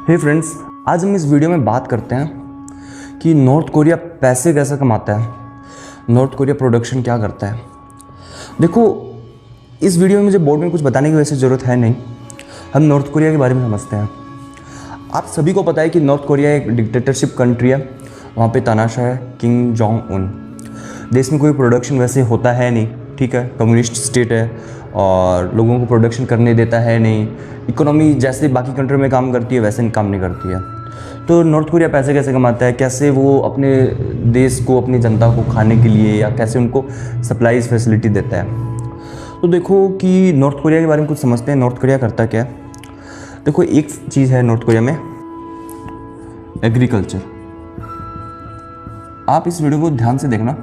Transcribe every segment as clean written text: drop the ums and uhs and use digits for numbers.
हे friends, आज हम इस वीडियो में बात करते हैं कि नॉर्थ कोरिया पैसे कैसे कमाता है, नॉर्थ कोरिया प्रोडक्शन क्या करता है। देखो, इस वीडियो में मुझे बोर्ड में कुछ बताने की वैसे ज़रूरत है नहीं। हम नॉर्थ कोरिया के बारे में समझते हैं। आप सभी को पता है कि नॉर्थ कोरिया एक डिक्टेटरशिप कंट्री है। वहाँ पे तानाशाह है, किंग जोंग उन। देश में कोई प्रोडक्शन वैसे होता है नहीं, ठीक है। कम्युनिस्ट स्टेट है और लोगों को प्रोडक्शन करने देता है नहीं। इकोनॉमी जैसे बाकी कंट्री में काम करती है वैसे काम नहीं करती है। तो नॉर्थ कोरिया पैसे कैसे कमाता है, कैसे वो अपने देश को, अपनी जनता को खाने के लिए या कैसे उनको सप्लाईज फैसिलिटी देता है। तो देखो कि नॉर्थ कोरिया के बारे में कुछ समझते हैं। नॉर्थ कोरिया करता क्या है। देखो, एक चीज़ है नॉर्थ कोरिया में, एग्रीकल्चर। आप इस वीडियो को ध्यान से देखना।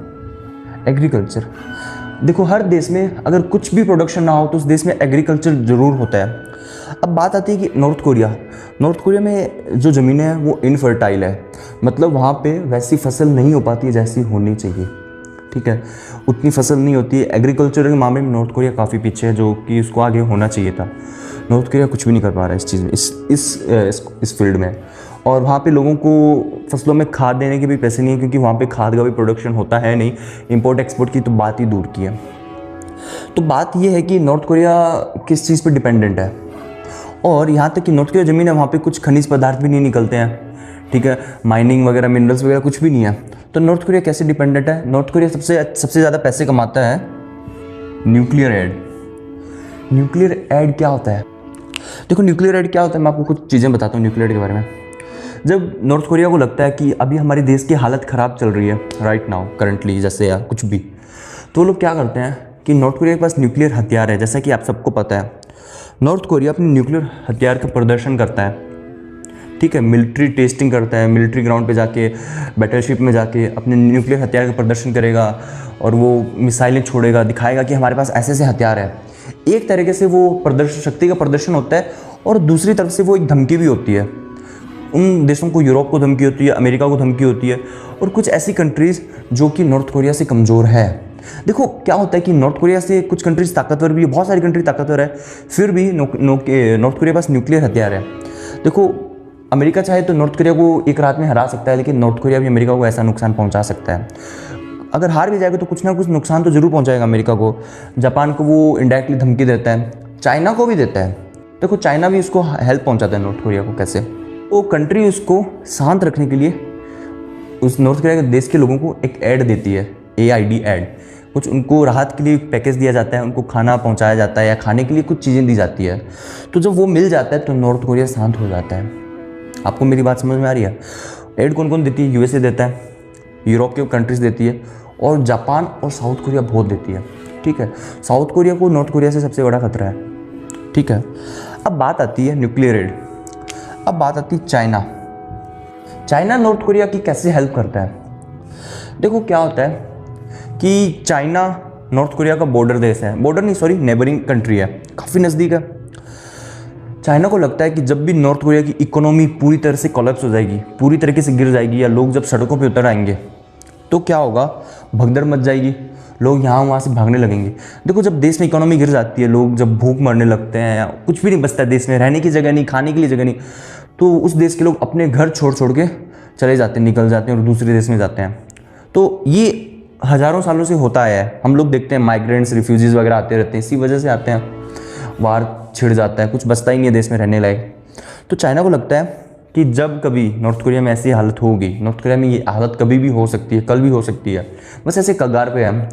एग्रीकल्चर, देखो हर देश में अगर कुछ भी प्रोडक्शन ना हो तो उस देश में एग्रीकल्चर ज़रूर होता है। अब बात आती है कि नॉर्थ कोरिया में जो ज़मीनें हैं वो इनफर्टाइल है, मतलब वहाँ पे वैसी फसल नहीं हो पाती है जैसी होनी चाहिए, ठीक है। उतनी फसल नहीं होती है। एग्रीकल्चर के मामले में नॉर्थ कोरिया काफ़ी पीछे है, जो कि उसको आगे होना चाहिए था। नॉर्थ कोरिया कुछ भी नहीं कर पा रहा है इस चीज़ में, इस फील्ड में। और वहाँ पे लोगों को फसलों में खाद देने के भी पैसे नहीं है, क्योंकि वहाँ पे खाद का भी प्रोडक्शन होता है नहीं। इंपोर्ट एक्सपोर्ट की तो बात ही दूर की है। तो बात ये है कि नॉर्थ कोरिया किस चीज़ पे डिपेंडेंट है। और यहाँ तक कि नॉर्थ कोरिया ज़मीन है, वहाँ पे कुछ खनिज पदार्थ भी नहीं निकलते हैं, ठीक है। माइनिंग वगैरह, मिनरल्स वगैरह कुछ भी नहीं है। तो नॉर्थ कोरिया कैसे डिपेंडेंट है। नॉर्थ कोरिया सबसे ज़्यादा पैसे कमाता है न्यूक्लियर एड। न्यूक्लियर एड क्या होता है। देखो, न्यूक्लियर एड क्या होता है, मैं आपको कुछ चीज़ें बताता हूँ न्यूक्लियर एड के बारे में। जब नॉर्थ कोरिया को लगता है कि अभी हमारे देश की हालत ख़राब चल रही है राइट नाउ, करंटली, जैसे या कुछ भी, तो वो लोग क्या करते हैं कि नॉर्थ कोरिया के पास न्यूक्लियर हथियार है। जैसा कि आप सबको पता है, नॉर्थ कोरिया अपने न्यूक्लियर हथियार का प्रदर्शन करता है, ठीक है। मिलिट्री टेस्टिंग करता है, मिलिट्री ग्राउंड पे जाके, बैटलशिप में जाके अपने न्यूक्लियर हथियार का प्रदर्शन करेगा और वो मिसाइलें छोड़ेगा, दिखाएगा कि हमारे पास ऐसे ऐसे हथियार है। एक तरीके से वो प्रदर्शन, शक्ति का प्रदर्शन होता है, और दूसरी तरफ से वो एक धमकी भी होती है। उन देशों को, यूरोप को धमकी होती है, अमेरिका को धमकी होती है, और कुछ ऐसी कंट्रीज़ जो कि नॉर्थ कोरिया से कमज़ोर है। देखो क्या होता है कि नॉर्थ कोरिया से कुछ कंट्रीज़ ताकतवर भी है, बहुत सारी कंट्री ताकतवर है, फिर भी नॉर्थ कोरिया पास न्यूक्लियर हथियार है। देखो, अमेरिका चाहे तो नॉर्थ कोरिया को एक रात में हरा सकता है, लेकिन नॉर्थ कोरिया भी अमेरिका को ऐसा नुकसान पहुंचा सकता है। अगर हार भी जाएगा तो कुछ ना कुछ नुकसान तो ज़रूर पहुंचाएगा अमेरिका को। जापान को वो इनडायरेक्टली धमकी देता है, चाइना को भी देता है। देखो, चाइना भी उसको हेल्प पहुँचाता है नॉर्थ कोरिया को। कैसे, वो कंट्री उसको शांत रखने के लिए उस नॉर्थ कोरिया के देश के लोगों को एक ऐड देती है, AID ऐड। कुछ उनको राहत के लिए पैकेज दिया जाता है, उनको खाना पहुंचाया जाता है या खाने के लिए कुछ चीज़ें दी जाती है। तो जब वो मिल जाता है तो नॉर्थ कोरिया शांत हो जाता है। आपको मेरी बात समझ में आ रही है। ऐड कौन कौन देती है। USA देता है, यूरोप के कंट्रीज़ देती है, और जापान और साउथ कोरिया बहुत देती है, ठीक है। साउथ कोरिया को नॉर्थ कोरिया से सबसे बड़ा खतरा है, ठीक है। अब बात आती है न्यूक्लियर एड। अब बात आती है चाइना नॉर्थ कोरिया की कैसे हेल्प करता है। देखो क्या होता है कि चाइना नॉर्थ कोरिया का बॉर्डर देश है, बॉर्डर नहीं सॉरी नेबरिंग कंट्री है, काफ़ी नज़दीक है। चाइना को लगता है कि जब भी नॉर्थ कोरिया की इकोनॉमी पूरी तरह से कोलैप्स हो जाएगी, पूरी तरीके से गिर जाएगी, या लोग जब सड़कों पे उतर आएंगे, तो क्या होगा, भगदड़ मच जाएगी, लोग यहाँ वहाँ से भागने लगेंगे। देखो, जब देश में इकोनॉमी गिर जाती है, लोग जब भूख मरने लगते हैं, या कुछ भी नहीं बचता है देश में, रहने की जगह नहीं, खाने के लिए जगह नहीं, तो उस देश के लोग अपने घर छोड़ के चले जाते हैं, निकल जाते हैं और दूसरे देश में जाते हैं। तो ये हज़ारों सालों से होता आया है। हम लोग देखते हैं माइग्रेंट्स, रिफ्यूजीज़ वगैरह आते रहते हैं, इसी वजह से आते हैं। वार छिड़ जाता है, कुछ बचता ही नहीं है देश में रहने लायक। तो चाइना को लगता है कि जब कभी नॉर्थ कोरिया में ऐसी हालत होगी, नॉर्थ कोरिया में ये हालत कभी भी हो सकती है, कल भी हो सकती है, बस ऐसे कगार पे है,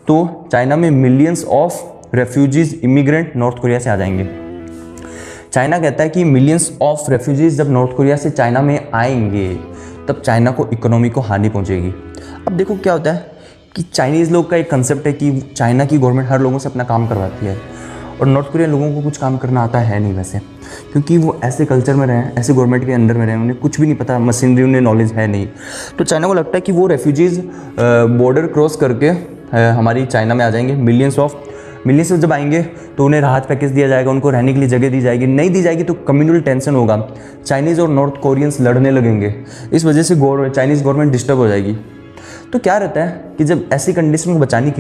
तो चाइना में millions of refugees, immigrant north Korea से आ जाएंगे। चाइना कहता है कि मिलियंस ऑफ रेफ्यूजीज जब नॉर्थ कोरिया से चाइना में आएंगे, तब चाइना को इकोनॉमी को हानि पहुंचेगी। अब देखो क्या होता है कि चाइनीज़ लोग का एक कंसेप्ट है कि चाइना की गवर्नमेंट हर लोगों से अपना काम करवाती है, और नॉर्थ कोरियन लोगों को कुछ काम करना आता है नहीं वैसे, क्योंकि वो ऐसे कल्चर में रहे, ऐसे गवर्नमेंट के अंडर में रहे, उन्हें कुछ भी नहीं पता, मशीनरी उन्हें नॉलेज है नहीं। तो चाइना को लगता है कि वो रेफ्यूजीज़ बॉर्डर क्रॉस करके हमारी चाइना में आ जाएंगे। मिलियंस जब आएंगे तो उन्हें राहत पैकेज दिया जाएगा, उनको रहने के लिए जगह दी जाएगी। नहीं दी जाएगी तो कम्युनल टेंशन होगा, चाइनीज़ और नॉर्थ कोरियंस लड़ने लगेंगे, इस वजह से चाइनीज़ गवर्नमेंट डिस्टर्ब हो जाएगी। तो क्या रहता है कि जब ऐसी कंडीशन को बचाने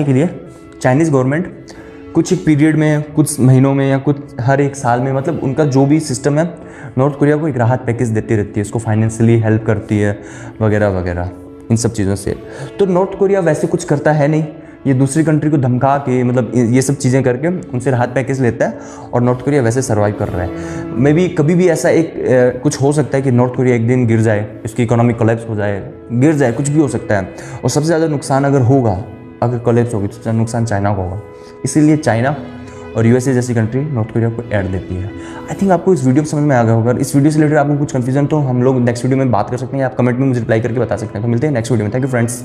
के लिए चाइनीज़ गवर्नमेंट कुछ एक पीरियड में, कुछ महीनों में या कुछ हर एक साल में, मतलब उनका जो भी सिस्टम है नॉर्थ कोरिया को एक राहत पैकेज देती रहती है, उसको फाइनेंशियली हेल्प करती है वगैरह वगैरह इन सब चीज़ों से। तो नॉर्थ कोरिया वैसे कुछ करता है नहीं, ये दूसरी कंट्री को धमका के मतलब ये सब चीज़ें करके उनसे राहत पैकेज लेता है और नॉर्थ कोरिया वैसे सर्वाइव कर रहा है। मे बी कभी भी ऐसा कुछ हो सकता है कि नॉर्थ कोरिया एक दिन गिर जाए, इसकी इकोनॉमिक कोलैप्स हो जाए, गिर जाए, कुछ भी हो सकता है। और सबसे ज़्यादा नुकसान अगर होगा, अगर कोलैप्स होगी, तो सबसे ज़्यादा नुकसान चाइना को होगा। इसीलिए चाइना और यूएसए जैसी कंट्री नॉर्थ कोरिया को ऐड देती है। आई थिंक आपको इस वीडियो में समझ में आ गया होगा। इस वीडियो से रिलेटेड आपको कुछ कन्फ्यूजन तो हम लोग नेक्स्ट वीडियो में बात कर सकते हैं, आप कमेंट में मुझे रिप्लाई करके बता सकते हैं। तो मिलते हैं नेक्स्ट वीडियो में। Thank you friends.